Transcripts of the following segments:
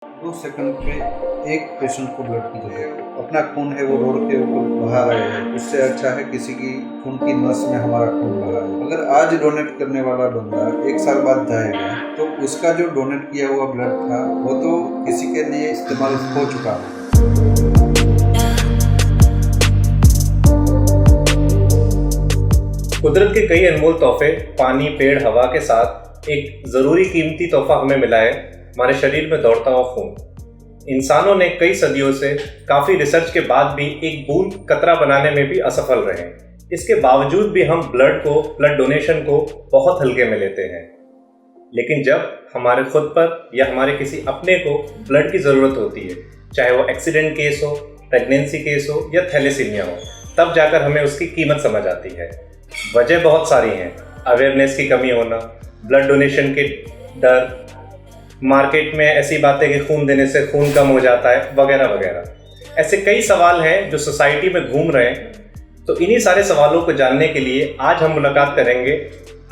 2 second पे एक patient को ब्लड की जरूरत है। अपना खून है वो रोड के ऊपर बहा रहे हैं, उससे अच्छा है किसी की खून की नस में हमारा खून बहा है। अगर आज डोनेट करने वाला बंदा 1 साल बाद जाएगा तो उसका जो डोनेट किया हुआ ब्लड था वो तो किसी के लिए इस्तेमाल हो चुका है। कुदरत के कई अनमोल तोहफे पानी, पेड़, हवा के साथ एक ज़रूरी कीमती तोहफा हमें मिला है, हमारे शरीर में दौड़ता हुआ खून। इंसानों ने कई सदियों से काफ़ी रिसर्च के बाद भी एक बूंद कतरा बनाने में भी असफल रहे। इसके बावजूद भी हम ब्लड डोनेशन को बहुत हल्के में लेते हैं। लेकिन जब हमारे खुद पर या हमारे किसी अपने को ब्लड की ज़रूरत होती है, चाहे वो एक्सीडेंट केस हो, प्रेगनेंसी केस हो या थैलेसीमिया हो, तब जाकर हमें उसकी कीमत समझ आती है। वजह बहुत सारी हैं, अवेयरनेस की कमी होना, ब्लड डोनेशन के डर, मार्केट में ऐसी बातें कि खून देने से खून कम हो जाता है, वगैरह वगैरह। ऐसे कई सवाल हैं जो सोसाइटी में घूम रहे हैं। तो इन्हीं सारे सवालों को जानने के लिए आज हम मुलाकात करेंगे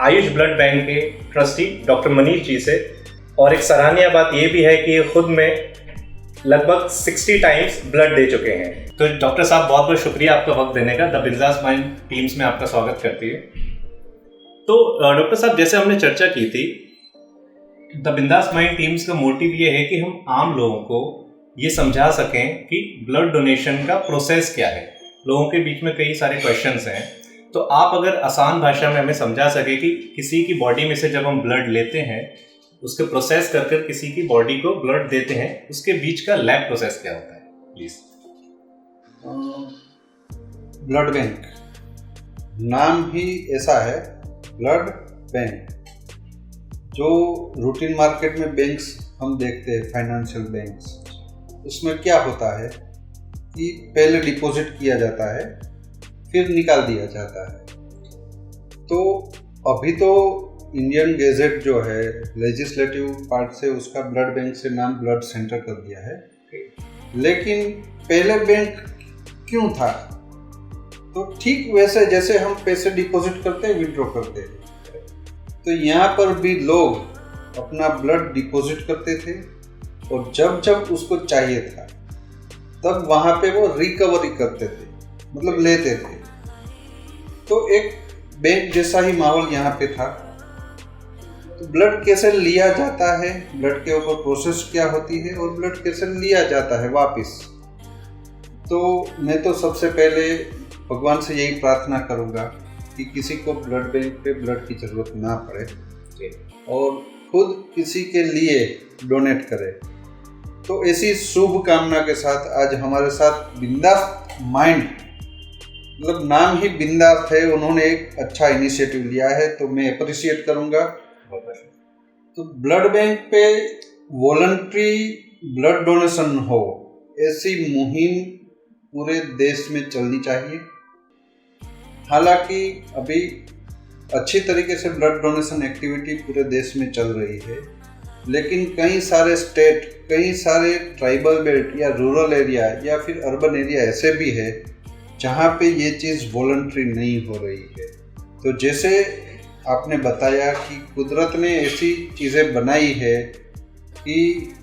आयुष ब्लड बैंक के ट्रस्टी डॉक्टर मनीष जी से। और एक सराहनीय बात ये भी है कि ये खुद में लगभग 60 टाइम्स ब्लड दे चुके हैं। तो डॉक्टर साहब, बहुत बहुत शुक्रिया आपका वक्त देने का। द बिंदास माइंड टीम्स में आपका स्वागत करती है। तो डॉक्टर साहब, जैसे हमने चर्चा की थी, द बिंदास माइंड टीम्स का मोटिव ये है कि हम आम लोगों को ये समझा सकें कि ब्लड डोनेशन का प्रोसेस क्या है। लोगों के बीच में कई सारे क्वेश्चंस हैं, तो आप अगर आसान भाषा में हमें समझा सके कि किसी की बॉडी में से जब हम ब्लड लेते हैं, उसके प्रोसेस कर कर किसी की बॉडी को ब्लड देते हैं, उसके बीच का लैब प्रोसेस क्या होता है, प्लीज। ब्लड बैंक नाम ही ऐसा है, ब्लड बैंक। जो रूटीन मार्केट में बैंक्स हम देखते हैं, फाइनेंशियल बैंक्स, उसमें क्या होता है कि पहले डिपॉजिट किया जाता है, फिर निकाल दिया जाता है। तो अभी तो इंडियन गैजेट जो है लेजिस्लेटिव पार्ट से उसका ब्लड बैंक से नाम ब्लड सेंटर कर दिया है। लेकिन पहले बैंक क्यों था? तो ठीक वैसे जैसे हम पैसे डिपॉजिट करते हैं, विड्रॉ करते हैं, तो यहाँ पर भी लोग अपना ब्लड डिपॉजिट करते थे और जब जब उसको चाहिए था तब वहाँ पे वो रिकवरी करते थे, मतलब लेते थे। तो एक बैंक जैसा ही माहौल यहाँ पे था। तो ब्लड कैसे लिया जाता है, ब्लड के ऊपर प्रोसेस क्या होती है और ब्लड कैसे लिया जाता है वापस। तो मैं तो सबसे पहले भगवान से यही प्रार्थना करूँगा कि किसी को ब्लड बैंक पे ब्लड की ज़रूरत ना पड़े और खुद किसी के लिए डोनेट करे। तो ऐसी शुभ कामना के साथ आज हमारे साथ बिंदास माइंड, मतलब नाम ही बिंदास है, उन्होंने एक अच्छा इनिशिएटिव लिया है, तो मैं अप्रिशिएट करूँगा। तो ब्लड बैंक पे वॉलंटरी ब्लड डोनेशन हो, ऐसी मुहिम पूरे देश में चलनी चाहिए। हालांकि अभी अच्छी तरीके से ब्लड डोनेशन एक्टिविटी पूरे देश में चल रही है, लेकिन कई सारे स्टेट, कई सारे ट्राइबल बेल्ट या रूरल एरिया या फिर अर्बन एरिया ऐसे भी है जहाँ पे ये चीज़ वॉलंटरी नहीं हो रही है। तो जैसे आपने बताया कि कुदरत ने ऐसी चीज़ें बनाई है कि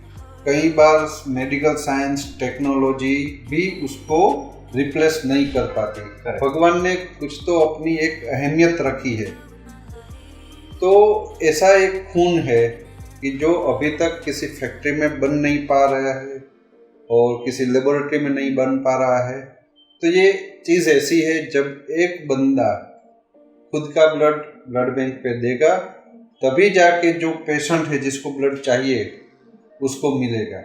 कई बार मेडिकल साइंस, टेक्नोलॉजी भी उसको रिप्लेस नहीं कर पाती। भगवान ने कुछ तो अपनी एक अहमियत रखी है। तो ऐसा एक खून है कि जो अभी तक किसी फैक्ट्री में बन नहीं पा रहा है और किसी लेबोरेटरी में नहीं बन पा रहा है। तो ये चीज़ ऐसी है, जब एक बंदा खुद का ब्लड बैंक पे देगा, तभी जाके जो पेशेंट है जिसको ब्लड चाहिए उसको मिलेगा।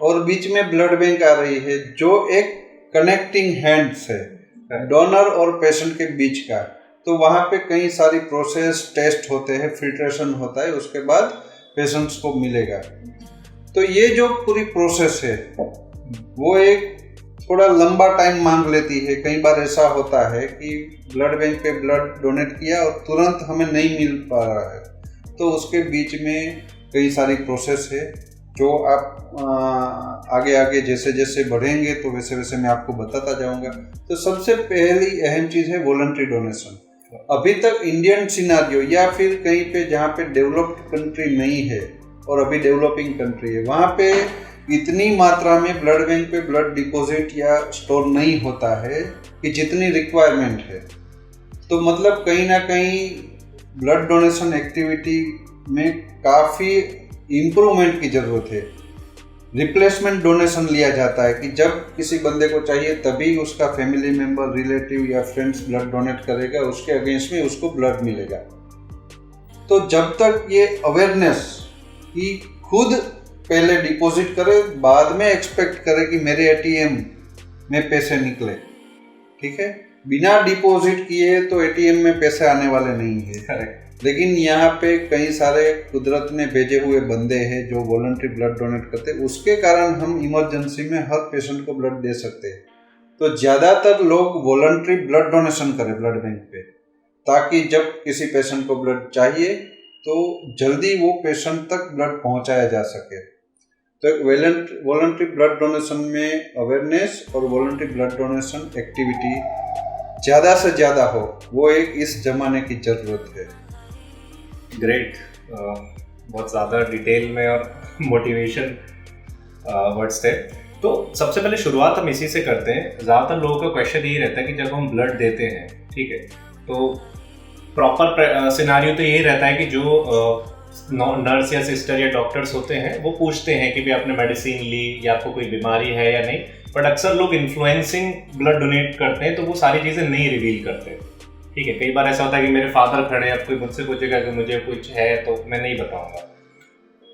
और बीच में ब्लड बैंक आ रही है जो एक कनेक्टिंग हैंड्स है डोनर और पेशेंट के बीच का। तो वहाँ पे कई सारी प्रोसेस, टेस्ट होते हैं, फिल्ट्रेशन होता है, उसके बाद पेशेंट्स को मिलेगा। तो ये जो पूरी प्रोसेस है वो एक थोड़ा लंबा टाइम मांग लेती है। कई बार ऐसा होता है कि ब्लड बैंक पे ब्लड डोनेट किया और तुरंत हमें नहीं मिल पा रहा है, तो उसके बीच में कई सारी प्रोसेस है जो आप आगे आगे जैसे जैसे बढ़ेंगे तो वैसे वैसे मैं आपको बताता जाऊंगा। तो सबसे पहली अहम चीज़ है वॉलंटरी डोनेशन। अभी तक इंडियन सिनारियो या फिर कहीं पे जहाँ पे डेवलप्ड कंट्री नहीं है और अभी डेवलपिंग कंट्री है, वहाँ पे इतनी मात्रा में ब्लड बैंक पे ब्लड डिपॉजिट या स्टोर नहीं होता है कि जितनी रिक्वायरमेंट है। तो मतलब कहीं ना कहीं ब्लड डोनेशन एक्टिविटी में काफ़ी इम्प्रूवमेंट की ज़रूरत है। रिप्लेसमेंट डोनेशन लिया जाता है कि जब किसी बंदे को चाहिए तभी उसका फैमिली मेंबर, रिलेटिव या फ्रेंड्स ब्लड डोनेट करेगा, उसके अगेंस्ट में उसको ब्लड मिलेगा। तो जब तक ये अवेयरनेस कि खुद पहले डिपॉजिट करे, बाद में एक्सपेक्ट करे कि मेरे एटीएम में पैसे निकले, ठीक है, बिना डिपॉजिट किए तो एटीएम में पैसे आने वाले नहीं है। करेक्ट। लेकिन यहाँ पे कई सारे कुदरत ने भेजे हुए बंदे हैं जो वॉलंटरी ब्लड डोनेट करते हैं, उसके कारण हम इमरजेंसी में हर पेशेंट को ब्लड दे सकते हैं। तो ज़्यादातर लोग वॉलंटरी ब्लड डोनेशन करें ब्लड बैंक पे, ताकि जब किसी पेशेंट को ब्लड चाहिए तो जल्दी वो पेशेंट तक ब्लड पहुँचाया जा सके। तो एक वॉलंटरी ब्लड डोनेशन में अवेयरनेस और वॉलंटरी ब्लड डोनेशन एक्टिविटी ज़्यादा से ज़्यादा हो, वो एक इस जमाने की ज़रूरत है। ग्रेट, बहुत ज़्यादा डिटेल में और मोटिवेशन वर्ड्स थे। तो सबसे पहले शुरुआत हम इसी से करते हैं। ज़्यादातर लोगों का क्वेश्चन यही रहता है कि जब हम ब्लड देते हैं, ठीक है, तो प्रॉपर सिनारियो तो यही रहता है कि जो नर्स या सिस्टर या डॉक्टर्स होते हैं वो पूछते हैं कि भी आपने मेडिसिन ली या आपको कोई बीमारी है या नहीं। बट अक्सर लोग इन्फ्लुएंसिंग ब्लड डोनेट करते हैं तो वो सारी चीज़ें नहीं रिवील करते, ठीक है। कई बार ऐसा होता है कि मेरे फादर खड़े हैं, अब कोई मुझसे पूछेगा कि मुझे कुछ है तो मैं नहीं बताऊंगा।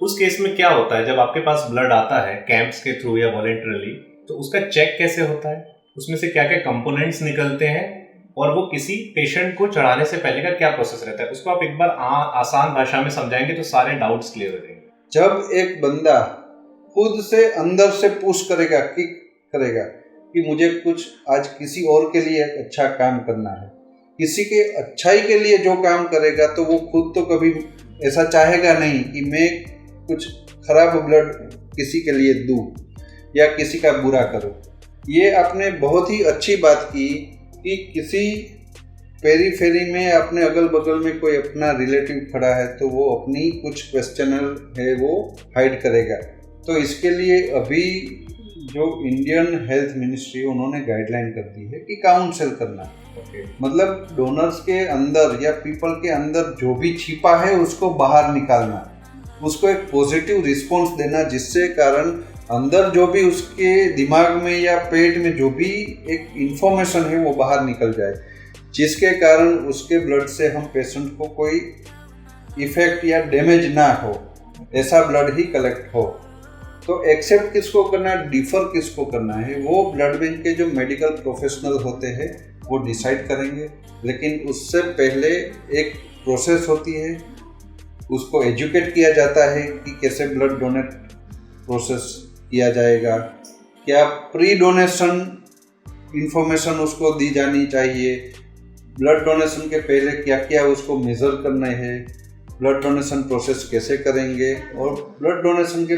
उस केस में क्या होता है, जब आपके पास ब्लड आता है कैंप्स के थ्रू या वॉलेंटरली, तो उसका चेक कैसे होता है, उसमें से क्या क्या कंपोनेंट्स निकलते हैं और वो किसी पेशेंट को चढ़ाने से पहले का क्या प्रोसेस रहता है, उसको आप एक बार आसान भाषा में समझाएंगे तो सारे डाउट्स क्लियर हो जाएंगे। जब एक बंदा खुद से अंदर से पुश करेगा कि मुझे कुछ आज किसी और के लिए अच्छा काम करना है, किसी के अच्छाई के लिए जो काम करेगा, तो वो खुद तो कभी ऐसा चाहेगा नहीं कि मैं कुछ खराब ब्लड किसी के लिए दूं या किसी का बुरा करूं। ये आपने बहुत ही अच्छी बात की कि किसी पेरीफेरी में अपने अगल बगल में कोई अपना रिलेटिव खड़ा है तो वो अपनी कुछ क्वेश्चनर है वो हाइड करेगा। तो इसके लिए अभी जो इंडियन हेल्थ मिनिस्ट्री उन्होंने गाइडलाइन कर दी है कि काउंसिल करना, मतलब डोनर्स के अंदर या पीपल के अंदर जो भी छिपा है उसको बाहर निकालना, उसको एक पॉजिटिव रिस्पॉन्स देना, जिससे कारण अंदर जो भी उसके दिमाग में या पेट में जो भी एक इंफॉर्मेशन है वो बाहर निकल जाए, जिसके कारण उसके ब्लड से हम पेशेंट को कोई इफेक्ट या डैमेज ना हो, ऐसा ब्लड ही कलेक्ट हो। तो एक्सेप्ट किसको करना है, डिफर किसको करना है, वो ब्लड बैंक के जो मेडिकल प्रोफेशनल होते हैं वो डिसाइड करेंगे। लेकिन उससे पहले एक प्रोसेस होती है, उसको एजुकेट किया जाता है कि कैसे ब्लड डोनेट प्रोसेस किया जाएगा, क्या प्री डोनेशन इंफॉर्मेशन उसको दी जानी चाहिए, ब्लड डोनेशन के पहले क्या क्या उसको मेज़र करना है, ब्लड डोनेशन प्रोसेस कैसे करेंगे, और ब्लड डोनेशन के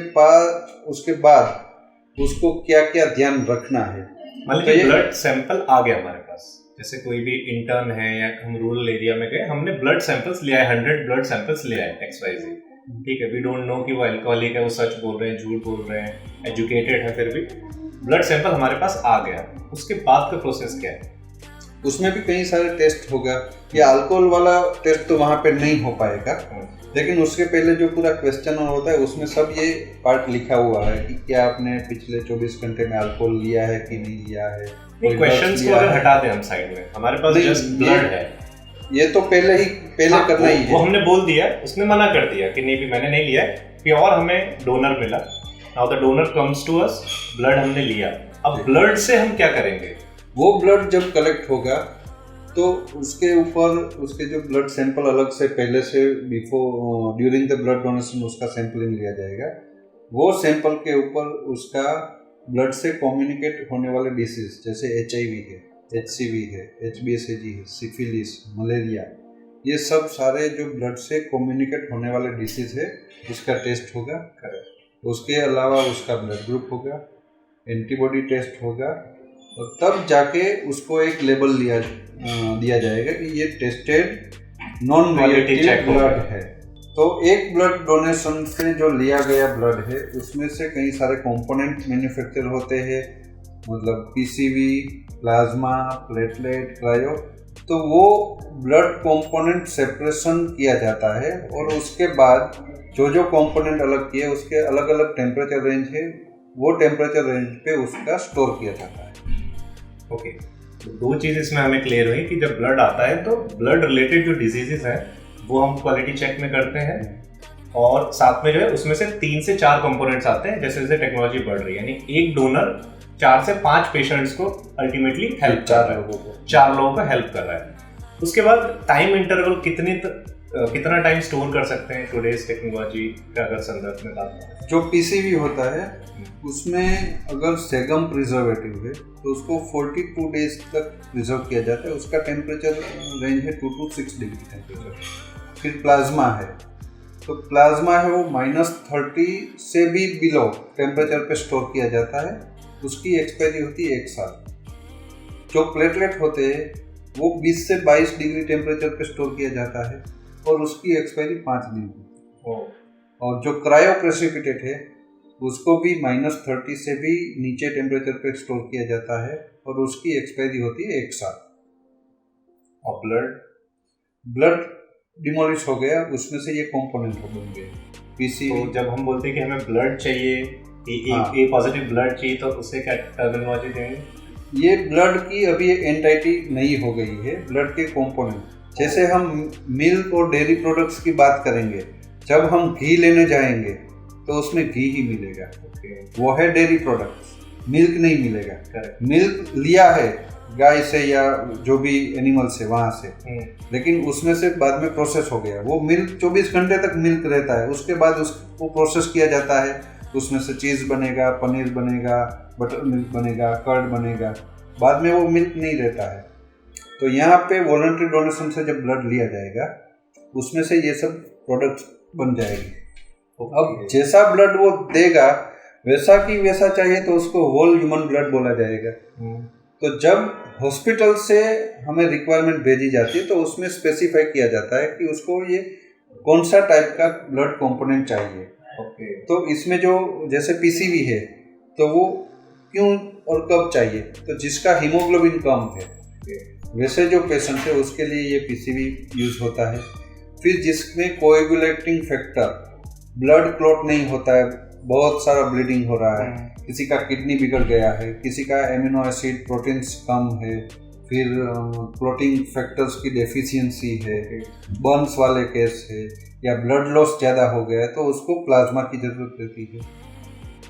उसके बाद उसको क्या क्या ध्यान रखना है। मतलब कि ब्लड सैंपल आ गया हमारे पास, जैसे कोई भी इंटर्न है या हम रूरल एरिया में गए, हमने ब्लड सैंपल्स लिया है, 100 ब्लड सैंपल्स लिया है XYZ, ठीक है, वी डोंट नो कि वो अल्कोहलिक है, वो सच बोल रहे हैं, झूठ बोल रहे हैं, एजुकेटेड है, फिर भी ब्लड सैंपल हमारे पास आ गया। उसके बाद का प्रोसेस क्या है? उसमें भी कई सारे टेस्ट होगा। ये अल्कोहल वाला टेस्ट तो वहाँ पे नहीं हो पाएगा, लेकिन उसके पहले जो पूरा क्वेश्चन होता है उसमें सब ये पार्ट लिखा हुआ है कि क्या आपने पिछले 24 घंटे में अल्कोहल लिया है कि नहीं लिया है। क्वेश्चंस को अगर हटा दें हम साइड में, हमारे पास जस्ट ब्लड है, ये तो पहले करना ही है। वो हमने बोल दिया, उसने मना कर दिया कि नहीं भी मैंने नहीं लिया है, प्योर हमें डोनर मिला, now the donor comes to us, blood हमने लिया। अब ब्लड से हम क्या करेंगे? वो ब्लड जब कलेक्ट होगा तो उसके ऊपर उसके जो ब्लड सैंपल अलग से पहले से ड्यूरिंग द ब्लड डोनेशन उसका सैंपलिंग लिया जाएगा। वो सैंपल के ऊपर उसका ब्लड से कम्युनिकेट होने वाले डिसीज जैसे HIV है, HCV है, HBsAg है, सिफिलिस, मलेरिया, ये सब सारे जो ब्लड से कम्युनिकेट होने वाले डिसीज है उसका टेस्ट होगा। उसके अलावा उसका ब्लड ग्रुप होगा, एंटीबॉडी टेस्ट होगा, और तब जाके उसको एक लेबल दिया जाएगा कि ये टेस्टेड नॉन रिएक्टिव ब्लड है। तो एक ब्लड डोनेशन से जो लिया गया ब्लड है उसमें से कई सारे कंपोनेंट मैन्युफैक्चर होते हैं, मतलब पीसीवी, प्लाज्मा, प्लेटलेट, क्रायो। तो वो ब्लड कंपोनेंट सेपरेशन किया जाता है और उसके बाद जो जो कंपोनेंट अलग किए उसके अलग अलग टेम्परेचर रेंज है, वो टेम्परेचर रेंज पे उसका स्टोर किया जाता है। ओके, तो दो चीज़ इसमें हमें क्लियर हुई कि जब ब्लड आता है तो ब्लड रिलेटेड जो डिजीजेस हैं वो हम क्वालिटी चेक में करते हैं, और साथ में जो है उसमें से 3 से 4 कंपोनेंट्स आते हैं जैसे जैसे टेक्नोलॉजी बढ़ रही है, यानी एक डोनर 4 से 5 पेशेंट्स को अल्टीमेटली हेल्प कर रहा है, 4 लोगों को हेल्प कर रहा है। उसके बाद टाइम इंटरवल कितना टाइम स्टोर कर सकते हैं टुडेज टेक्नोलॉजी का अगर संदर्भ में बात करें? जो पीसीवी होता है उसमें अगर सेगम प्रिजर्वेटिव है तो उसको 42 डेज तक प्रिजर्व किया जाता है, उसका टेम्परेचर रेंज है 2 to 6 डिग्री टेम्परेचर। फिर प्लाज्मा है, तो प्लाज्मा है वो -30 से भी बिलो टेम्परेचर पे स्टोर किया जाता है, उसकी एक्सपायरी होती है 1 साल। जो प्लेटलेट होते हैं वो 20 से 22 डिग्री टेम्परेचर पे स्टोर किया जाता है और उसकी एक्सपायरी 5 दिन की। और जो क्रायो प्रेसिपिटेट है उसको भी -30 से भी नीचे टेम्परेचर पे स्टोर किया जाता है और उसकी एक्सपायरी होती है 1 साल। और ब्लड डिमोलिश हो गया, उसमें से ये कंपोनेंट हो गए पीसीवी। तो जब हम बोलते हैं कि हमें ब्लड चाहिए, ए पॉजिटिव ब्लड चाहिए, तो उससे क्या टर्मिनोलॉजी देंगे? ये ब्लड की अभी एक एंटिटी नई हो गई है, ब्लड के कंपोनेंट। जैसे हम मिल्क और डेयरी प्रोडक्ट्स की बात करेंगे, जब हम घी लेने जाएंगे तो उसमें घी ही मिलेगा, वो है डेयरी प्रोडक्ट्स, मिल्क नहीं मिलेगा। मिल्क लिया है गाय से या जो भी एनिमल से वहाँ से, लेकिन उसमें से बाद में प्रोसेस हो गया, वो मिल्क 24 घंटे तक मिल्क रहता है, उसके बाद उसको प्रोसेस किया जाता है, उसमें से चीज़ बनेगा, पनीर बनेगा, बटर मिल्क बनेगा, कर्ड बनेगा, बाद में वो मिल्क नहीं रहता है। तो यहाँ पे वॉलंटरी डोनेशन से जब ब्लड लिया जाएगा उसमें से ये सब प्रोडक्ट्स बन जाएगी। अब जैसा ब्लड वो देगा वैसा की वैसा चाहिए तो उसको होल ह्यूमन ब्लड बोला जाएगा। तो जब हॉस्पिटल से हमें रिक्वायरमेंट भेजी जाती है तो उसमें स्पेसिफाई किया जाता है कि उसको ये कौन सा टाइप का ब्लड कंपोनेंट चाहिए। तो इसमें जो जैसे पीसीवी है तो वो क्यों और कब चाहिए, तो जिसका हीमोग्लोबिन कम है वैसे जो पेशेंट है उसके लिए ये पीसीवी यूज होता है। फिर जिसमें कोएगुलेटिंग फैक्टर, ब्लड क्लॉट नहीं होता है, बहुत सारा ब्लीडिंग हो रहा है, किसी का किडनी बिगड़ गया है, किसी का एमिनो एसिड प्रोटीन्स कम है, फिर क्लॉटिंग फैक्टर्स की डेफिशिएंसी है, बर्न्स वाले केस है, या ब्लड लॉस ज़्यादा हो गया है तो उसको प्लाज्मा की ज़रूरत रहती है।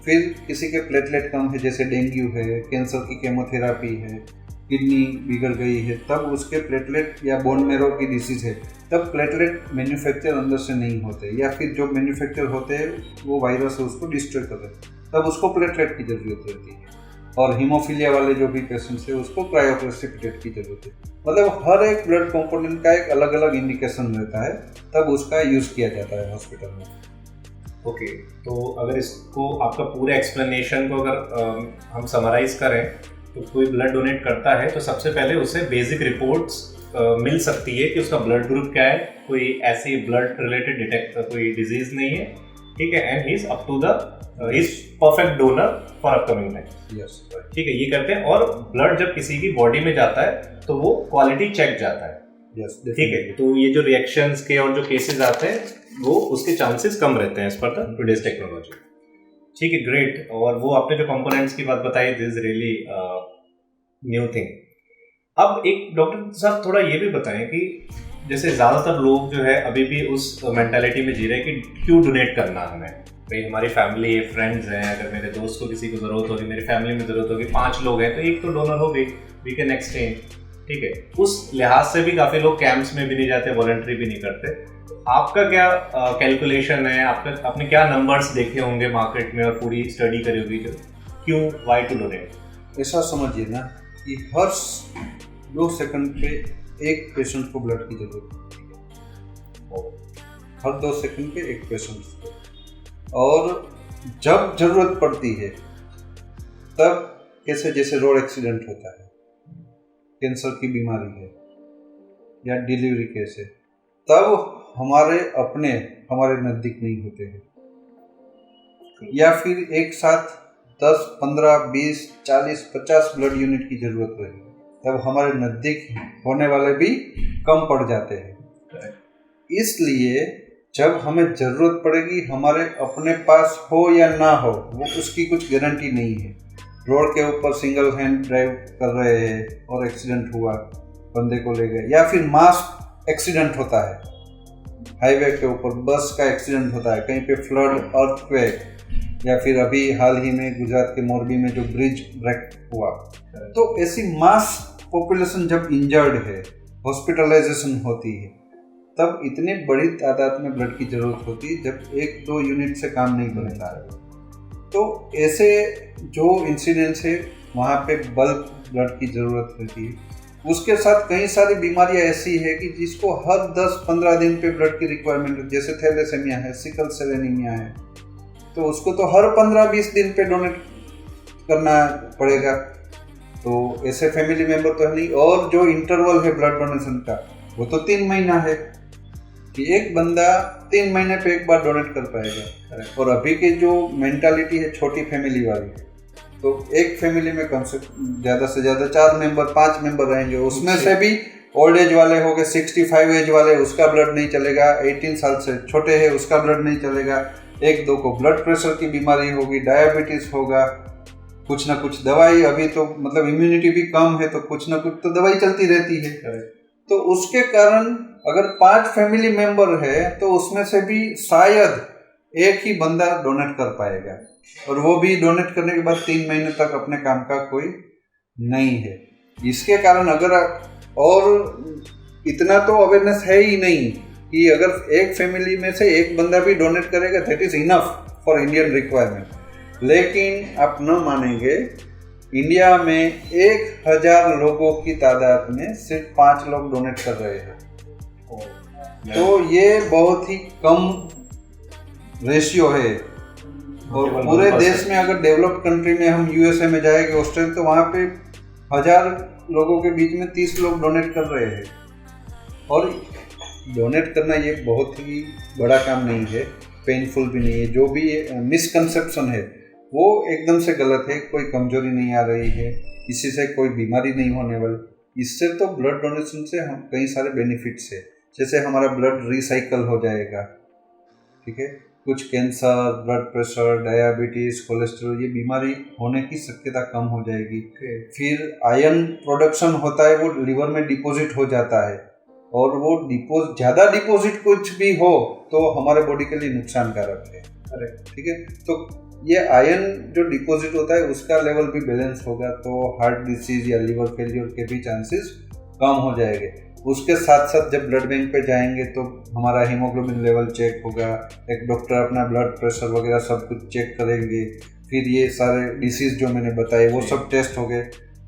फिर किसी के प्लेटलेट कम है, जैसे डेंगू है, कैंसर की केमोथेरापी है, किडनी बिगड़ गई है, तब उसके प्लेटलेट, या बोन मेरो की डिसीज़ है तब प्लेटलेट मैन्युफैक्चर अंदर से नहीं होते, या फिर जो मैन्युफैक्चर होते हैं वो वायरस है उसको डिस्ट्रॉय कर देते हैं, तब उसको प्लेटलेट की ज़रूरत रहती है। और हीमोफीलिया वाले जो भी पेशेंट्स है उसको क्रायोप्रेसिपिटेट की ज़रूरत है। मतलब हर एक ब्लड कंपोनेंट का एक अलग अलग इंडिकेशन रहता है, तब उसका यूज़ किया जाता है हॉस्पिटल में। ओके, तो अगर इसको आपका पूरे एक्सप्लेनेशन को अगर हम समराइज करें तो कोई ब्लड डोनेट करता है तो सबसे पहले उसे बेसिक रिपोर्ट्स मिल सकती है कि उसका ब्लड ग्रुप क्या है, कोई ऐसी ब्लड रिलेटेड डिटेक्ट कोई डिजीज नहीं है, ठीक है, and he is up to the is perfect donor for upcoming time. Yes, ठीक है, ये करते हैं। और ब्लड जब किसी की बॉडी में जाता है तो वो क्वालिटी चेक जाता है। यस, ठीक है, तो ये जो रिएक्शंस के और जो केसेस आते हैं वो उसके चांसेस कम रहते हैं as per the today's technology. ठीक है, ग्रेट। और वो आपने जो कंपोनेंट्स की बात बताई, this is really new thing. अब एक डॉक्टर साहब थोड़ा ये भी बताएं कि जैसे ज़्यादातर लोग जो है अभी भी उस मेंटालिटी में जी रहे हैं कि क्यों डोनेट करना हमें, भाई हमारी फैमिली फ्रेंड्स हैं, अगर मेरे दोस्त को किसी को ज़रूरत होगी, मेरी फैमिली में ज़रूरत होगी, 5 लोग हैं तो एक तो डोनर हो गई, वी कैन एक्सचेंज। ठीक है, उस लिहाज से भी काफ़ी लोग कैंप्स में भी नहीं जाते, वॉलंटरी भी नहीं करते। आपका क्या कैलकुलेशन है, आपने क्या नंबर्स देखे होंगे मार्केट में और पूरी स्टडी करी होगी जो क्यों, वाई टू डोनेट? ऐसा समझिए ना कि हर 2 सेकंड पे एक पेशेंट को ब्लड की जरूरत है, हर 2 सेकंड पे एक पेशेंट को, और जब जरूरत पड़ती है तब कैसे, जैसे रोड एक्सीडेंट होता है, कैंसर की बीमारी है, या डिलीवरी केस है, तब हमारे नज़दीक नहीं होते हैं, या फिर एक साथ 10, 15, 20, 40, 50 ब्लड यूनिट की जरूरत रहे तब हमारे नज़दीक होने वाले भी कम पड़ जाते हैं। इसलिए जब हमें ज़रूरत पड़ेगी हमारे अपने पास हो या ना हो वो उसकी कुछ गारंटी नहीं है। रोड के ऊपर सिंगल हैंड ड्राइव कर रहे हैं और एक्सीडेंट हुआ, बंदे को ले गए, या फिर मास एक्सीडेंट होता है, हाईवे के ऊपर बस का एक्सीडेंट होता है, कहीं पे फ्लड, अर्थक्वेक, या फिर अभी हाल ही में गुजरात के मोरबी में जो ब्रिज ब्रेक हुआ। तो ऐसी मास पॉपुलेशन जब इंजर्ड है, हॉस्पिटलाइजेशन होती है, तब इतनी बड़ी तादाद में ब्लड की जरूरत होती है जब 1-2 यूनिट से काम नहीं बनेगा। तो ऐसे जो इंसिडेंट्स है वहाँ पे बल्क ब्लड की ज़रूरत होती है। उसके साथ कई सारी बीमारियाँ ऐसी है कि जिसको हर 10-15 दिन पे ब्लड की रिक्वायरमेंट है, जैसे थैलेसेमिया है, सिकल सेल एनीमिया है, तो उसको तो हर 15-20 दिन पे डोनेट करना पड़ेगा। तो ऐसे फैमिली मेम्बर तो है नहीं। और जो इंटरवल है ब्लड डोनेशन का वो तो 3 महीना है कि एक बंदा 3 महीने पे एक बार डोनेट कर पाएगा। और अभी की जो मेंटालिटी है छोटी फैमिली वाली, तो एक फैमिली में कम से ज़्यादा 4 मेंबर 5 मेंबर रहेंगे, उसमें से भी ओल्ड एज वाले हो गए, 65 एज वाले, उसका ब्लड नहीं चलेगा, 18 साल से छोटे हैं उसका ब्लड नहीं चलेगा, 1-2 को ब्लड प्रेशर की बीमारी होगी, डायबिटीज़ होगा, कुछ ना कुछ दवाई, अभी तो मतलब इम्यूनिटी भी कम है तो कुछ ना कुछ तो दवाई चलती रहती है। तो उसके कारण अगर 5 फैमिली मेंबर है तो उसमें से भी शायद एक ही बंदा डोनेट कर पाएगा, और वो भी डोनेट करने के बाद 3 महीने तक अपने काम का कोई नहीं है। इसके कारण अगर और इतना तो अवेयरनेस है ही नहीं कि अगर एक फैमिली में से एक बंदा भी डोनेट करेगा that is enough for Indian requirement. लेकिन आप न मानेंगे, इंडिया में 1000 लोगों की तादाद में सिर्फ 5 लोग डोनेट कर रहे हैं। तो ये बहुत ही कम रेशियो है। और पूरे देश में अगर डेवलप्ड कंट्री में हम यूएसए में जाएंगे, ऑस्ट्रेलिया, तो वहाँ पे 1000 लोगों के बीच में 30 लोग डोनेट कर रहे हैं। और डोनेट करना ये बहुत ही बड़ा काम नहीं है, पेनफुल भी नहीं है। जो भी मिसकंसेप्शन है वो एकदम से गलत है। कोई कमजोरी नहीं आ रही है, इसी से कोई बीमारी नहीं होने वाली। इससे तो ब्लड डोनेशन से हम कई सारे बेनिफिट्स है, जैसे हमारा ब्लड रिसाइकल हो जाएगा, ठीक है, कुछ cancer, blood pressure, diabetes, cholesterol, ये बीमारी होने की शक्यता कम हो जाएगी। फिर आयरन प्रोडक्शन होता है, वो लिवर में डिपॉजिट हो जाता है, और वो ज़्यादा डिपॉजिट कुछ भी हो तो हमारे बॉडी के लिए नुकसानकारक है। ठीक है, तो ये आयरन जो डिपॉजिट होता है उसका लेवल भी बैलेंस होगा, तो हार्ट डिसीज या लिवर फेलियर के भी चांसेस कम हो जाएंगे। उसके साथ साथ जब ब्लड बैंक पे जाएंगे तो हमारा हीमोग्लोबिन लेवल चेक होगा, एक डॉक्टर अपना ब्लड प्रेशर वगैरह सब कुछ चेक करेंगे, फिर ये सारे डिसीज़ जो मैंने बताए वो सब टेस्ट हो गए।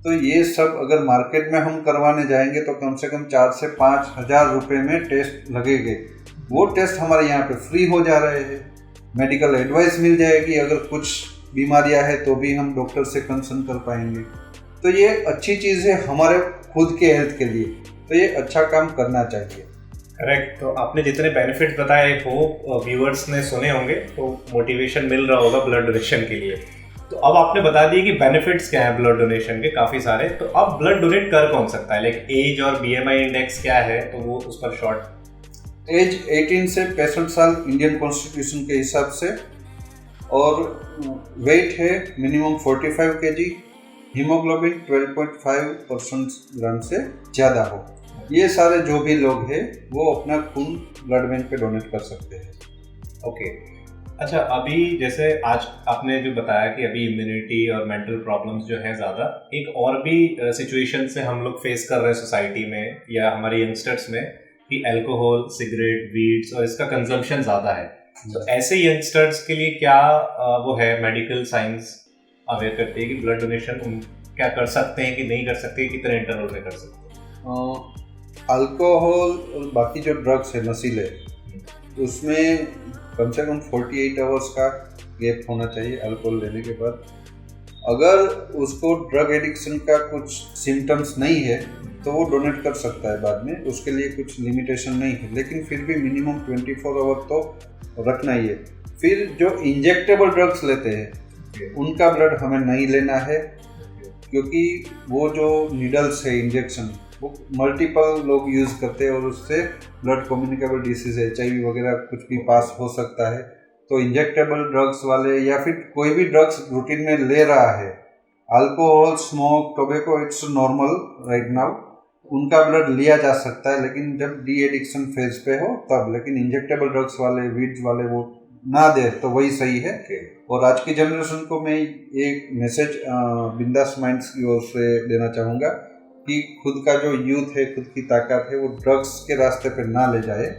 तो ये सब अगर मार्केट में हम करवाने जाएंगे तो कम से कम 4 से 5 हज़ार रुपये में टेस्ट लगेंगे। वो टेस्ट हमारे यहाँ पे फ्री हो जा रहे हैं। मेडिकल एडवाइस मिल जाएगी, अगर कुछ बीमारियाँ हैं तो भी हम डॉक्टर से कंसल्ट कर पाएंगे। तो ये अच्छी चीज़ है हमारे खुद के हेल्थ के लिए, तो ये अच्छा काम करना चाहिए। करेक्ट। तो आपने जितने बेनिफिट बताए हो व्यूअर्स ने सुने होंगे, तो मोटिवेशन मिल रहा होगा ब्लड डोनेशन के लिए। तो अब आपने बता दिया कि बेनिफिट्स क्या है ब्लड डोनेशन के, काफ़ी सारे। तो अब ब्लड डोनेट कर कौन सकता है, लाइक एज और BMI इंडेक्स क्या है, तो वो उस पर शॉर्ट। एज 18 से 65 साल इंडियन कॉन्स्टिट्यूशन के हिसाब से, और वेट है मिनिमम 45 kg, हीमोग्लोबिन 12.5% ग्राम से ज़्यादा हो। ये सारे जो भी लोग हैं वो अपना खून ब्लड बैंक पे डोनेट कर सकते हैं। ओके। अच्छा, अभी जैसे आज आपने जो बताया कि अभी इम्यूनिटी और मेंटल प्रॉब्लम्स जो है ज़्यादा, एक और भी सिचुएशन से हम लोग फेस कर रहे हैं सोसाइटी में या हमारे यंगस्टर्स में, कि अल्कोहल, सिगरेट, वीड्स और इसका कंजम्पशन ज़्यादा है। तो ऐसे यंगस्टर्स के लिए क्या वो है मेडिकल साइंस अवेयर करती है कि ब्लड डोनेशन क्या कर सकते हैं कि नहीं कर सकते, कितने इंटरवल में कर सकते हैं? अल्कोहल और बाकी जो ड्रग्स है नशीले, उसमें कम से कम 48 आवर्स का गैप होना चाहिए अल्कोहल लेने के बाद। अगर उसको ड्रग एडिक्शन का कुछ सिम्टम्स नहीं है तो वो डोनेट कर सकता है बाद में, उसके लिए कुछ लिमिटेशन नहीं है, लेकिन फिर भी मिनिमम 24 आवर तो रखना ही है। फिर जो इंजेक्टेबल ड्रग्स लेते हैं उनका ब्लड हमें नहीं लेना है, क्योंकि वो जो नीडल्स है इंजेक्शन वो मल्टीपल लोग यूज़ करते हैं और उससे ब्लड कम्युनिकेबल डिसीज HIV वगैरह कुछ भी पास हो सकता है। तो इंजेक्टेबल ड्रग्स वाले या फिर कोई भी ड्रग्स रूटीन में ले रहा है, alcohol, smoke, tobacco, it's normal right now, उनका ब्लड लिया जा सकता है, लेकिन जब डी एडिक्शन फेज पे हो तब। लेकिन इंजेक्टेबल ड्रग्स वाले, वीड्स वाले वो ना दे तो वही सही है। और आज की जनरेशन को मैं एक मैसेज बिंदास माइंड्स की ओर से देना चाहूँगा कि खुद का जो यूथ है, खुद की ताकत है, वो ड्रग्स के रास्ते पे ना ले जाए।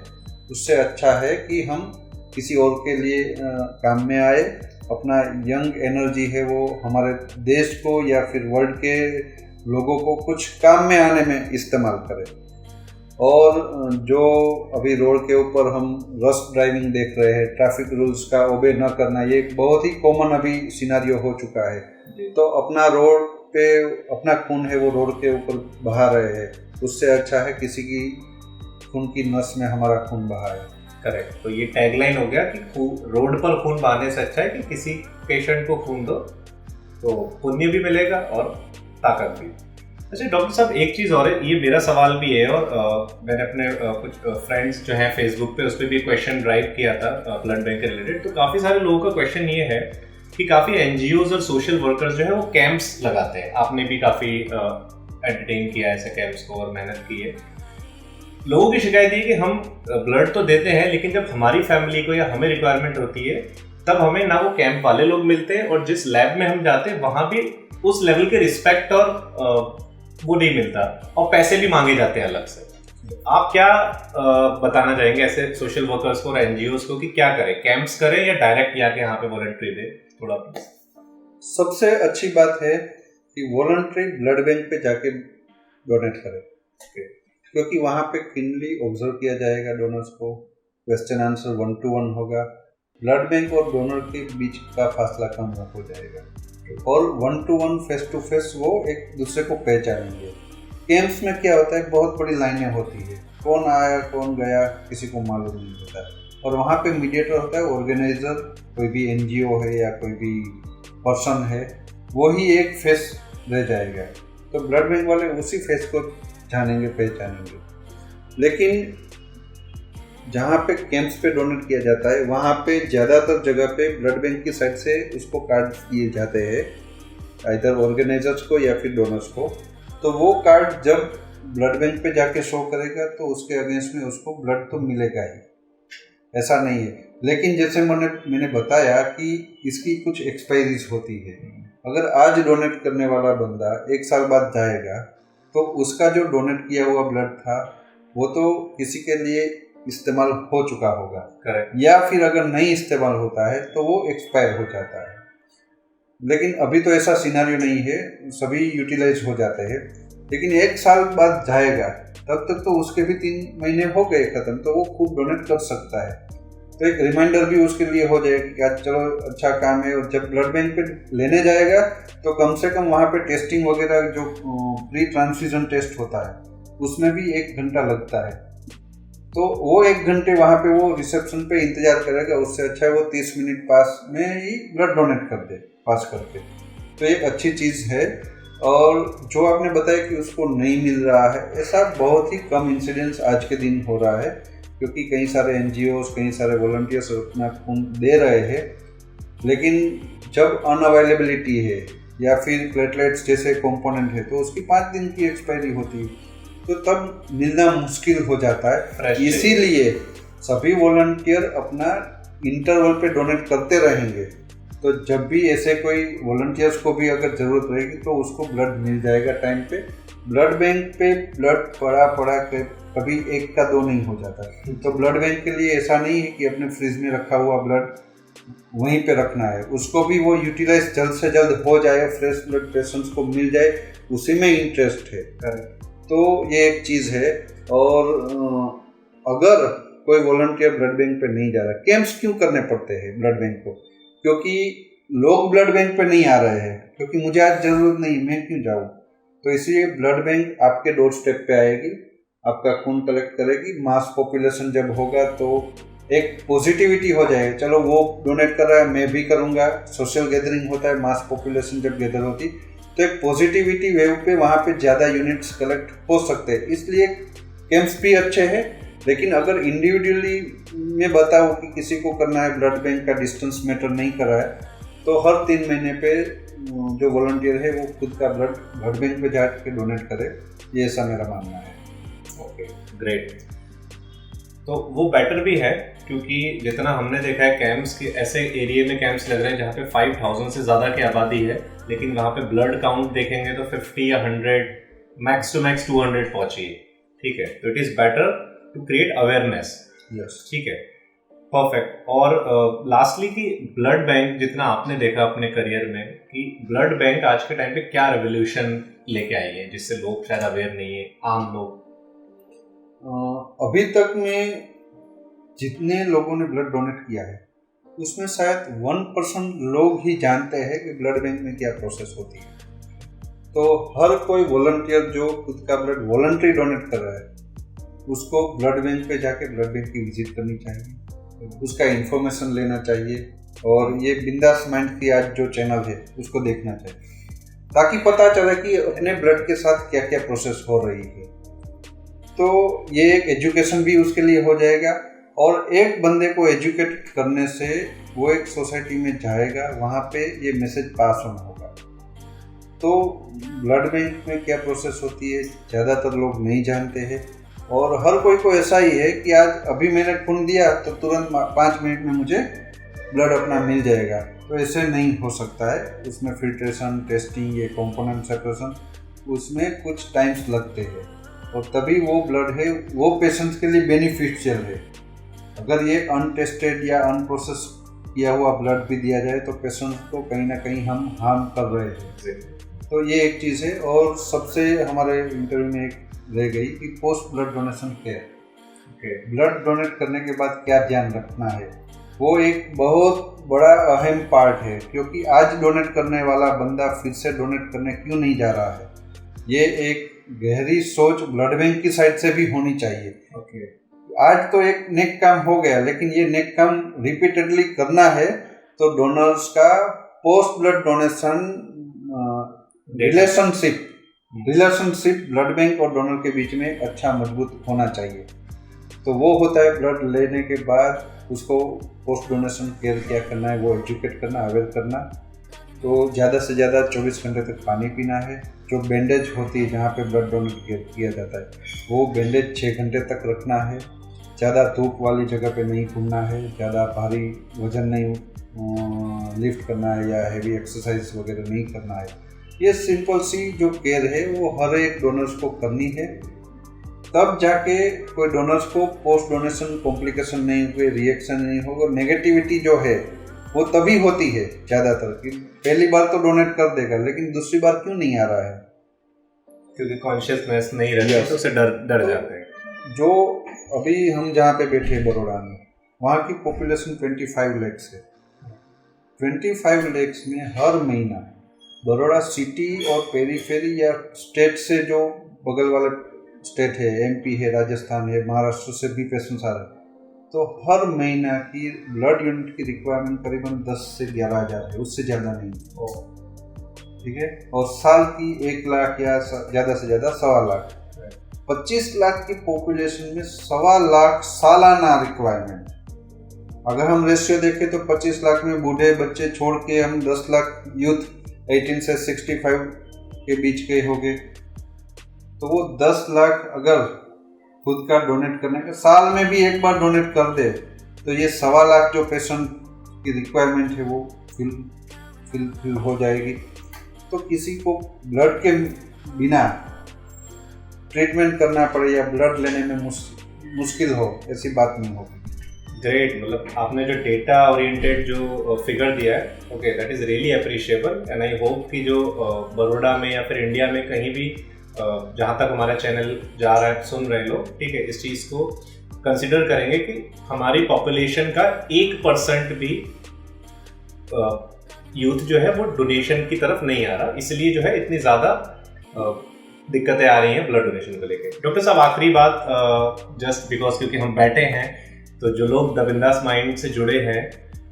उससे अच्छा है कि हम किसी और के लिए काम में आए, अपना यंग एनर्जी है वो हमारे देश को या फिर वर्ल्ड के लोगों को कुछ काम में आने में इस्तेमाल करें। और जो अभी रोड के ऊपर हम रश ड्राइविंग देख रहे हैं, ट्रैफिक रूल्स का ओबे न करना, ये एक बहुत ही कॉमन अभी सिनारियो हो चुका है। तो अपना रोड पे अपना खून है वो रोड के ऊपर बहा रहे हैं, उससे अच्छा है किसी की खून की नस में हमारा खून बहाए। करेक्ट। तो ये टैगलाइन हो गया कि रोड पर खून बहाने से अच्छा है कि किसी पेशेंट को खून दो, तो पुण्य भी मिलेगा और ताकत भी। अच्छा डॉक्टर साहब, एक चीज़ और है, ये मेरा सवाल भी है और मैंने अपने कुछ फ्रेंड्स जो हैं फेसबुक पे, उस पर भी क्वेश्चन ड्राइव किया था ब्लड बैंक के रिलेटेड। तो काफ़ी सारे लोगों का क्वेश्चन ये है कि काफ़ी NGOs और सोशल वर्कर्स जो है वो कैंप्स लगाते हैं। आपने भी काफ़ी एंटरटेन किया ऐसे कैंप्स को और मेहनत की है। लोगों की शिकायत ये कि हम ब्लड तो देते हैं, लेकिन जब हमारी फैमिली को या हमें रिक्वायरमेंट होती है तब हमें ना वो कैंप वाले लोग मिलते हैं, और जिस लैब में हम जाते हैं वहाँ भी उस लेवल के रिस्पेक्ट और वो नहीं मिलता, और पैसे भी मांगे जाते हैं अलग से। आप क्या बताना चाहेंगे ऐसे सोशल वर्कर्स को और NGOs को कि क्या करें, कैंप्स करें या डायरेक्ट जाके यहाँ पे वॉलंटरी दे? थोड़ा सबसे अच्छी बात है कि वॉलंटरी ब्लड बैंक पे जाके डोनेट करें, क्योंकि वहाँ पे क्लीनली ऑब्जर्व किया जाएगा डोनर्स को, क्वेश्चन आंसर 1 to 1 होगा, ब्लड बैंक और डोनर के बीच का फासला कम हो जाएगा, और 1 to 1 फेस टू फेस वो एक दूसरे को पहचानेंगे। कैंप्स में क्या होता है, बहुत बड़ी लाइनें होती है, कौन आया कौन गया किसी को मालूम नहीं होता है, और वहाँ पे मीडिएटर होता है, ऑर्गेनाइजर कोई भी NGO है या कोई भी पर्सन है, वही एक फेस रह जाएगा। तो ब्लड बैंक वाले उसी फेस को जानेंगे, पहचानेंगे। लेकिन जहाँ पे कैंप्स पे डोनेट किया जाता है वहाँ पे ज़्यादातर जगह पे ब्लड बैंक की साइड से उसको कार्ड दिए जाते हैं, इधर ऑर्गेनाइजर्स को या फिर डोनर्स को। तो वो कार्ड जब ब्लड बैंक पे जाके शो करेगा तो उसके अगेंस्ट में उसको ब्लड तो मिलेगा ही, ऐसा नहीं है। लेकिन जैसे मैंने बताया कि इसकी कुछ एक्सपायरीज होती है। अगर आज डोनेट करने वाला बंदा 1 साल बाद जाएगा तो उसका जो डोनेट किया हुआ ब्लड था वो तो किसी के लिए इस्तेमाल हो चुका होगा। करेक्ट। या फिर अगर नहीं इस्तेमाल होता है तो वो एक्सपायर हो जाता है। लेकिन अभी तो ऐसा सिनारियो नहीं है, सभी यूटिलाइज हो जाते हैं। लेकिन 1 साल बाद जाएगा तब तक तो उसके भी 3 महीने हो गए ख़त्म, तो वो खूब डोनेट कर सकता है। तो एक रिमाइंडर भी उसके लिए हो जाएगा कि आज चलो अच्छा काम है। और जब ब्लड बैंक पे लेने जाएगा तो कम से कम वहाँ पे टेस्टिंग वगैरह जो प्री ट्रांसफ्यूजन टेस्ट होता है उसमें भी 1 घंटा लगता है। तो वो 1 घंटे वहाँ पे वो रिसेप्शन पे इंतजार करेगा, उससे अच्छा है वो 30 मिनट पास में ही ब्लड डोनेट कर दे पास करके। तो एक अच्छी चीज़ है। और जो आपने बताया कि उसको नहीं मिल रहा है, ऐसा बहुत ही कम इंसिडेंस आज के दिन हो रहा है, क्योंकि कई सारे NGOs, कई सारे वॉलंटियर्स अपना खून दे रहे हैं। लेकिन जब अनअवेलेबिलिटी है या फिर प्लेटलेट्स जैसे कंपोनेंट है तो उसकी 5 दिन की एक्सपायरी होती है, तो तब मिलना मुश्किल हो जाता है। इसीलिए सभी वॉलंटियर अपना इंटरवल पे डोनेट करते रहेंगे। तो जब भी ऐसे कोई वॉलंटियर्स को भी अगर ज़रूरत रहेगी तो उसको ब्लड मिल जाएगा टाइम पे। ब्लड बैंक पे ब्लड पड़ा के कभी 1 का 2 नहीं हो जाता। तो ब्लड बैंक के लिए ऐसा नहीं है कि अपने फ्रिज में रखा हुआ ब्लड वहीं पे रखना है, उसको भी वो यूटिलाइज जल्द से जल्द हो जाए, फ्रेश ब्लड पेशेंट्स को मिल जाए, उसी में इंटरेस्ट है। तो ये एक चीज़ है। और अगर कोई वॉलंटियर ब्लड बैंक पे नहीं जा रहा, कैंप्स क्यों करने पड़ते हैं ब्लड बैंक को? क्योंकि लोग ब्लड बैंक पे नहीं आ रहे हैं, क्योंकि मुझे आज ज़रूरत नहीं, मैं क्यों जाऊँ। तो इसलिए ब्लड बैंक आपके डोर स्टेप पे आएगी, आपका खून कलेक्ट करेगी। मास पॉपुलेशन जब होगा तो एक पॉजिटिविटी हो जाएगी, चलो वो डोनेट कर रहा है मैं भी करूँगा। सोशल गैदरिंग होता है, मास पॉपुलेशन जब गैदर होती तो एक पॉजिटिविटी वेव पे वहाँ पे ज़्यादा यूनिट्स कलेक्ट हो सकते हैं। इसलिए कैंप्स भी अच्छे हैं, लेकिन अगर इंडिविजुअली मैं बताऊँ कि किसी को करना है ब्लड बैंक का, डिस्टेंस मैटर नहीं कर रहा है, तो हर 3 महीने पे जो वॉलंटियर है वो खुद का ब्लड बैंक पे जाके डोनेट करे, ये ऐसा मेरा मानना है। Okay, great. तो वो बेटर भी है, क्योंकि जितना हमने देखा है कैंप्स के ऐसे एरिया में कैंप्स लग रहे हैं जहाँ पे 5000 से ज़्यादा की आबादी है, लेकिन वहाँ पे ब्लड काउंट देखेंगे तो 50 या 100, मैक्स टू मैक्स 200 पहुँची है। ठीक है, तो it is better to create awareness. Yes, ठीक है, परफेक्ट। और लास्टली कि ब्लड बैंक, जितना आपने देखा अपने करियर में कि ब्लड बैंक आज के टाइम पे क्या रेवोल्यूशन लेके आई है जिससे लोग शायद अवेयर नहीं है, आम लोग। अभी तक में जितने लोगों ने ब्लड डोनेट किया है उसमें शायद 1% लोग ही जानते हैं कि ब्लड बैंक में क्या प्रोसेस होती है। तो हर कोई वॉलंटियर जो खुद का ब्लड वॉलंटरी डोनेट कर रहा है उसको ब्लड बैंक पे जाके ब्लड बैंक की विजिट करनी चाहिए, उसका इन्फॉर्मेशन लेना चाहिए, और ये बिंदास माइंड की आज जो चैनल है उसको देखना चाहिए, ताकि पता चले कि अपने ब्लड के साथ क्या क्या प्रोसेस हो रही है। तो ये एक एजुकेशन भी उसके लिए हो जाएगा, और एक बंदे को एजुकेट करने से वो एक सोसाइटी में जाएगा, वहाँ पे ये मैसेज पास ऑन होगा। तो ब्लड बैंक में क्या प्रोसेस होती है ज़्यादातर लोग नहीं जानते हैं, और हर कोई को ऐसा ही है कि आज अभी मैंने खून दिया तो तुरंत 5 मिनट में मुझे ब्लड अपना मिल जाएगा। तो ऐसे नहीं हो सकता है, उसमें फिल्ट्रेशन, टेस्टिंग, ये कंपोनेंट सेपरेशन, उसमें कुछ टाइम्स लगते हैं, और तभी वो ब्लड है वो पेशेंट्स के लिए बेनिफिशियल है। अगर ये अनटेस्टेड या अनप्रोसेस किया हुआ ब्लड भी दिया जाए तो पेशेंट्स को कहीं ना कहीं हम हार्म कर रहे हैं। तो ये एक चीज़ है। और सबसे हमारे इंटरव्यू में एक रह गई कि post blood donation care, blood donate करने के बाद क्या ध्यान रखना है, वो एक बहुत बड़ा अहम पार्ट है, क्योंकि आज डोनेट करने वाला बंदा फिर से डोनेट करने क्यों नहीं जा रहा है। ये एक गहरी सोच ब्लड बैंक की साइड से भी होनी चाहिए। आज तो एक नेक काम हो गया, लेकिन ये नेक काम रिपीटेडली करना है तो डोनर्स का post blood donation relationship blood bank और डोनर के बीच में अच्छा मजबूत होना चाहिए। तो वो होता है ब्लड लेने के बाद उसको पोस्ट डोनेशन केयर क्या करना है, वो एजुकेट करना, अवेयर करना। तो ज़्यादा से ज़्यादा 24 घंटे तक पानी पीना है। जो बैंडेज होती है जहाँ पे ब्लड डोनेट किया जाता है वो बैंडेज 6 घंटे तक रखना है। ज़्यादा धूप वाली जगह पे नहीं घूमना है, ज़्यादा भारी वजन नहीं लिफ्ट करना है, या हैवी एक्सरसाइज वगैरह नहीं करना है। ये सिंपल सी जो केयर है वो हर एक डोनर्स को करनी है, तब जाके कोई डोनर्स को पोस्ट डोनेशन कॉम्प्लिकेशन नहीं हुए, रिएक्शन नहीं होगा। नेगेटिविटी जो है वो तभी होती है ज़्यादातर कि पहली बार तो डोनेट कर देगा, लेकिन दूसरी बार क्यों नहीं आ रहा है, क्योंकि कॉन्शियसनेस नहीं रहती, तो उससे डर जाते हैं। जो अभी हम जहाँ पे बैठे हैं बड़ौदा में, वहाँ की पॉपुलेशन 25 लाख है। 25 लाख में हर महीना बड़ौदा सिटी और पेरीफेरी या स्टेट से जो बगल वाले स्टेट है, एमपी है, राजस्थान है, महाराष्ट्र से भी पेशेंट्स आ रहे हैं। तो हर महीना की ब्लड यूनिट की रिक्वायरमेंट करीबन 10 से 11 हज़ार है, उससे ज़्यादा नहीं। ठीक है, और साल की 1 लाख या ज़्यादा से ज़्यादा 1.25 लाख, 25 लाख की पॉपुलेशन में 1.25 लाख सालाना रिक्वायरमेंट। अगर हम रेशियो देखें तो 25 लाख में बूढ़े बच्चे छोड़ के हम 10 लाख यूथ 18 से 65 के बीच के हो गए। तो वो 10 लाख अगर खुद का डोनेट करने का साल में भी एक बार डोनेट कर दे तो ये 1.25 लाख जो पेशेंट की रिक्वायरमेंट है वो फिल हो जाएगी। तो किसी को ब्लड के बिना ट्रीटमेंट करना पड़े या ब्लड लेने में मुश्किल हो, ऐसी बात नहीं होगी। ग्रेट, मतलब आपने जो डेटा ओरिएंटेड जो फिगर दिया है, okay, that is really appreciable. And I hope कि जो बड़ौदा में या फिर इंडिया में कहीं भी जहाँ तक हमारा चैनल जा रहा है, सुन रहे लोग, ठीक है, इस चीज़ को कंसिडर करेंगे कि हमारी पॉपुलेशन का 1% भी यूथ जो है वो डोनेशन की तरफ नहीं आ रहा, इसलिए जो है इतनी ज़्यादा दिक्कतें आ रही हैं ब्लड डोनेशन को लेकर। डॉक्टर साहब, आखिरी बात, जस्ट बिकॉज क्योंकि हम बैठे हैं, तो जो लोग द बिंदास माइंड से जुड़े हैं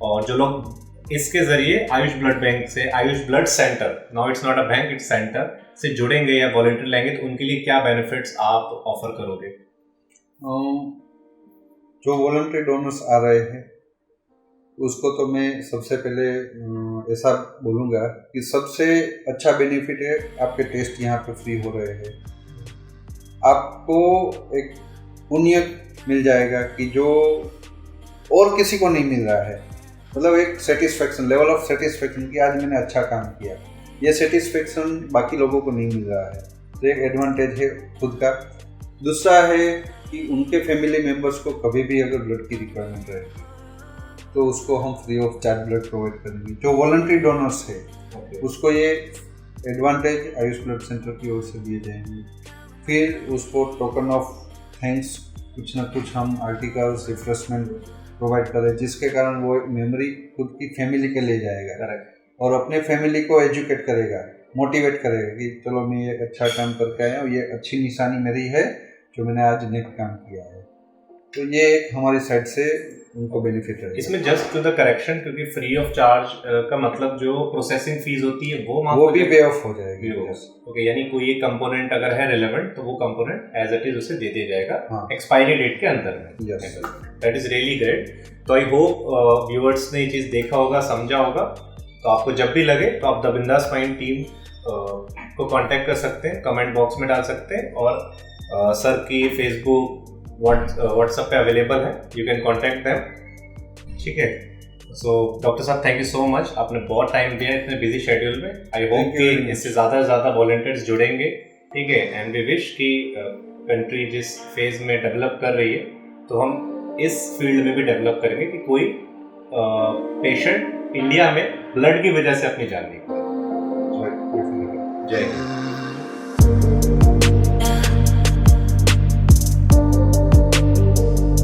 और जो लोग इसके जरिए आयुष ब्लड बैंक से, Ayush blood centre, now it's not a bank, its centre से जुड़ेंगे या वॉलंटियर लेंगे, तो उनके लिए क्या बेनिफिट्स आप ऑफर करोगे? जो वॉलंटरी डोनर्स आ रहे हैं उसको तो मैं सबसे पहले ऐसा बोलूँगा कि सबसे अच्छा बेनिफिट है, आपके टेस्ट यहाँ पे फ्री हो रहे हैं। आपको एक पुण्य मिल जाएगा कि जो और किसी को नहीं मिल रहा है, मतलब एक सेटिस्फेक्शन, लेवल ऑफ सेटिस्फेक्शन कि आज मैंने अच्छा काम किया, ये सेटिस्फेक्शन बाकी लोगों को नहीं मिल रहा है। तो एक एडवांटेज है खुद का। दूसरा है कि उनके फैमिली मेम्बर्स को कभी भी अगर ब्लड की रिक्वायरमेंट रहेगी तो उसको हम free of charge blood provide करेंगे। जो वॉलंटरी डोनर्स है उसको ये एडवांटेज आयुष ब्लड सेंटर की ओर से दिए जाएंगे। फिर उसको टोकन ऑफ थैंक्स कुछ ना कुछ हम आर्टिकल्स, रिफ्रेशमेंट प्रोवाइड करें, जिसके कारण वो मेमोरी खुद की फैमिली के ले जाएगा और अपने फैमिली को एजुकेट करेगा, मोटिवेट करेगा कि चलो मैं ये अच्छा काम करके आया हूँ, ये अच्छी निशानी मेरी है जो मैंने आज नेक काम किया है। तो ये एक हमारी साइड से उनको बेनिफिट है। इसमें जस्ट टू द करेक्शन, क्योंकि फ्री ऑफ चार्ज का मतलब जो प्रोसेसिंग फीस होती है वो भी पे ऑफ हो जाएगी। ओके, यानी कोई एक कंपोनेंट अगर है रिलेवेंट तो वो कंपोनेंट एज इट इज उसे दे दिया जाएगा एक्सपायरी डेट के अंदर में। That is really great. तो आई होप व्यूअर्स ने ये चीज़ देखा होगा, समझा होगा। तो आपको जब भी लगे तो आप द बिंदास माइंड टीम को कांटेक्ट कर सकते हैं, कमेंट बॉक्स में डाल सकते हैं, और सर की फेसबुक, व्हाट्सएप पे अवेलेबल है, यू कैन कॉन्टैक्ट देम। ठीक है। सो डॉक्टर साहब, थैंक यू सो मच, आपने बहुत टाइम दिया इतने बिजी शेड्यूल में। आई होप कि इससे ज़्यादा से ज़्यादा वॉलंटियर्स जुड़ेंगे। ठीक है। एंड वी विश कि कंट्री जिस फेज में डेवलप कर रही है तो हम इस फील्ड में भी डेवलप करेंगे कि कोई पेशेंट इंडिया में ब्लड की वजह से अपनी जान नहीं खो। जय हिंद।